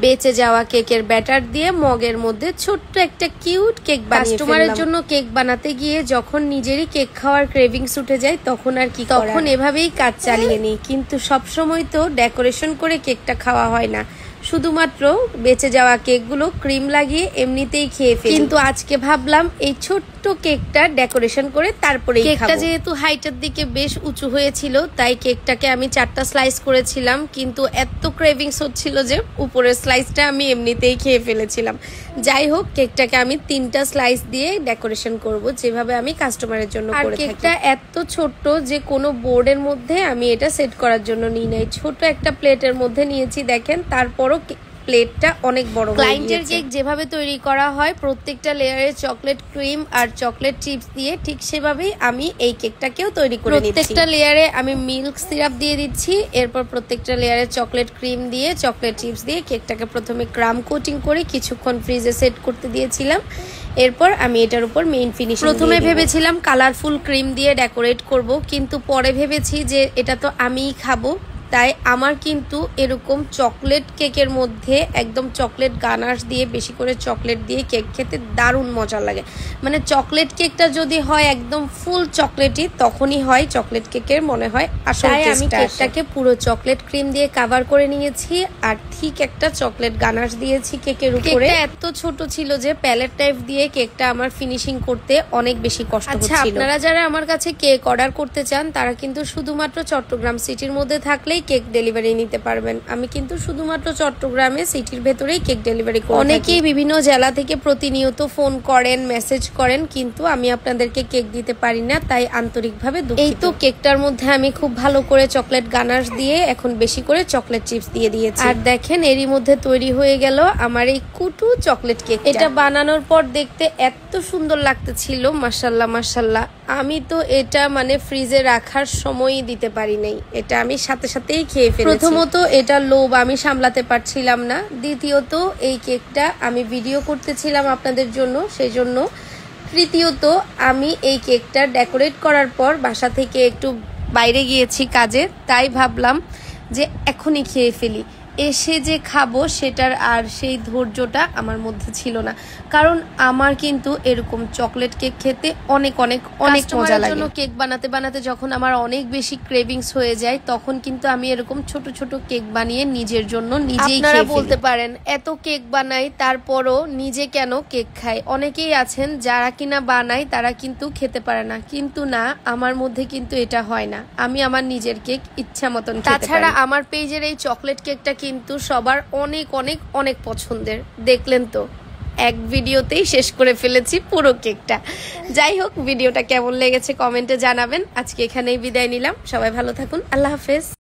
বেঁচে যাওয়া কেকের ব্যাটার দিয়ে মগের মধ্যে ছোট্ট একটা কিউট কেক বানিয়ে কাস্টমারের জন্য কেক বানাতে গিয়ে যখন নিজেরই কেক খাওয়ার ক্রেভিংস উঠে যায় তখন আর কি তখন এভাবেই কাজ চালিয়ে নিই। কিন্তু সবসময় তো ডেকোরেশন করে কেকটা খাওয়া হয় না, শুধুমাত্র বেঁচে যাওয়া কেকগুলো ক্রিম লাগিয়ে এমনিতেই খেয়ে ফেলি। কিন্তু আজকে ভাবলাম এই ছোট্ট কেকটা ডেকোরেশন করে তারপরে কেকটা যেহেতু হাইটের দিকে বেশ উঁচু হয়েছিল তাই কেকটাকে আমি 4টা স্লাইস করেছিলাম, কিন্তু এত ক্রেভিংস হচ্ছিল যে উপরের স্লাইসটা আমি এমনিতেই খেয়ে ফেলেছিলাম। যাই হোক, কেকটাকে আমি 3টা স্লাইস দিয়ে ডেকোরেশন করব যেভাবে আমি কাস্টমারের জন্য করে থাকি। কেকটা এত ছোট্ট যে কোনো বোর্ডের মধ্যে আমি এটা সেট করার জন্য নিই নাই, ছোট একটা প্লেটের মধ্যে নিয়েছি। দেখেন তারপরও প্লেটটা অনেক বড়। ক্লায়েন্টের কেক যেভাবে তৈরি করা হয় প্রত্যেকটা লেয়ারে চকলেট ক্রিম আর চকলেট চিপস দিয়ে, ঠিক সেভাবেই আমি এই কেকটাকেও তৈরি করে নিচ্ছি। প্রত্যেকটা লেয়ারে আমি মিল্ক সিরাপ দিয়ে দিচ্ছি, এরপর প্রত্যেকটা লেয়ারে চকলেট ক্রিম দিয়ে চকলেট চিপস দিয়ে কেকটাকে প্রথমে ক্রাম কোটিং করে কিছুক্ষণ ফ্রিজে সেট করতে দিয়েছিলাম। এরপর আমি এটার উপর মেইন ফিনিশিং প্রথমে ভেবেছিলাম কালারফুল ক্রিম দিয়ে ডেকোরেট করব, কিন্তু পরে ভেবেছি যে এটা তো আমিই খাবো, তাই আমার কিন্তু এরকম চকলেট কেকের মধ্যে একদম চকলেট গানাশ দিয়ে বেশি করে চকলেট দিয়ে কেক খেতে দারুণ মজা লাগে। মানে চকলেট কেকটা যদি হয় একদম ফুল চকলেটই তখনই হয় চকলেট কেকের মনে হয় আসলে। আমি কেকটাকে পুরো চকলেট ক্রিম দিয়ে কভার করে নিয়েছি আর ঠিক একটা চকলেট গানাশ দিয়েছি কেকের উপরে। এত ছোট ছিল যে প্যালেট টাইপ দিয়ে কেকটা আমার ফিনিশিং করতে অনেক বেশি কষ্ট হচ্ছিল। আপনারা যারা আমার কাছে কেক অর্ডার করতে চান তারা কিন্তু শুধুমাত্র চট্টগ্রাম সিটির মধ্যে থাকলেই কেক ডেলিভারি নিতে পারবেন। আমি কিন্তু শুধুমাত্র চট্টগ্রামে সিটির ভেতরেই কেক ডেলিভারি করি। অনেকেই বিভিন্ন জেলা থেকে প্রতিনিয়ত ফোন করেন, মেসেজ করেন, কিন্তু আমি আপনাদেরকে কেক দিতে পারি না, তাই আন্তরিকভাবে দুঃখিত। এই তো কেকটার মধ্যে আমি খুব ভালো করে চকলেট গানাশ দিয়ে এখন বেশি করে চকলেট চিপস দিয়ে দিয়েছি। আর দেখেন এরই মধ্যে তৈরি হয়ে গেল আমার এই কুটু চকলেট কেক। এটা বানানোর পর দেখতে এত সুন্দর লাগতেছিল, মাশাআল্লাহ মাশাআল্লাহ। আমি তো এটা মানে ফ্রিজে রাখার সময়ই দিতে পারি নাই, এটা আমি সাথে সাথেই খেয়ে ফেলেছি। প্রথমত এটা লোভ আমি সামলাতে পারছিলাম না, দ্বিতীয়ত এই কেকটা আমি ভিডিও করতেছিলাম আপনাদের জন্য সেই জন্য, তৃতীয়ত আমি এই কেকটা ডেকোরেট করার পর বাসা থেকে একটু বাইরে গিয়েছি কাজে, তাই ভাবলাম যে এখনই খেয়ে ফেলি। এসে যে খাবো সেটার আর সেই ধৈর্যটা আমার মধ্যে ছিল না, কারণ আমার কিন্তু এরকম চকলেট কেক খেতে অনেক অনেক অনেক মজা লাগে। কেক বানাতে বানাতে যখন আমার অনেক বেশি ক্রেভিংস হয়ে যায় তখন কিন্তু আমি এরকম ছোট ছোট কেক বানিয়ে নিজের জন্য নিজেই খেয়ে ফেলি। আপনারা বলতে পারেন এত কেক বানাই তারপরও নিজে কেন কেক খাই? অনেকেই আছেন যারা কিনা বানায় তারা কিন্তু খেতে পারে না, কিন্তু না, আমার মধ্যে কিন্তু এটা হয় না। আমি আমার নিজের কেক ইচ্ছা মতন খেতে পারি। তাছাড়া আমার পেজের এই চকলেট কেকটা কিন্তু সবার অনেক অনেক অনেক পছন্দের, দেখলেন তো এক ভিডিওতেই শেষ করে ফেলেছি পুরো কেকটা। যাই হোক, ভিডিওটা কেমন লেগেছে কমেন্টে জানাবেন। আজকে এখানেই বিদায় নিলাম, সবাই ভালো থাকুন, আল্লাহ হাফেজ।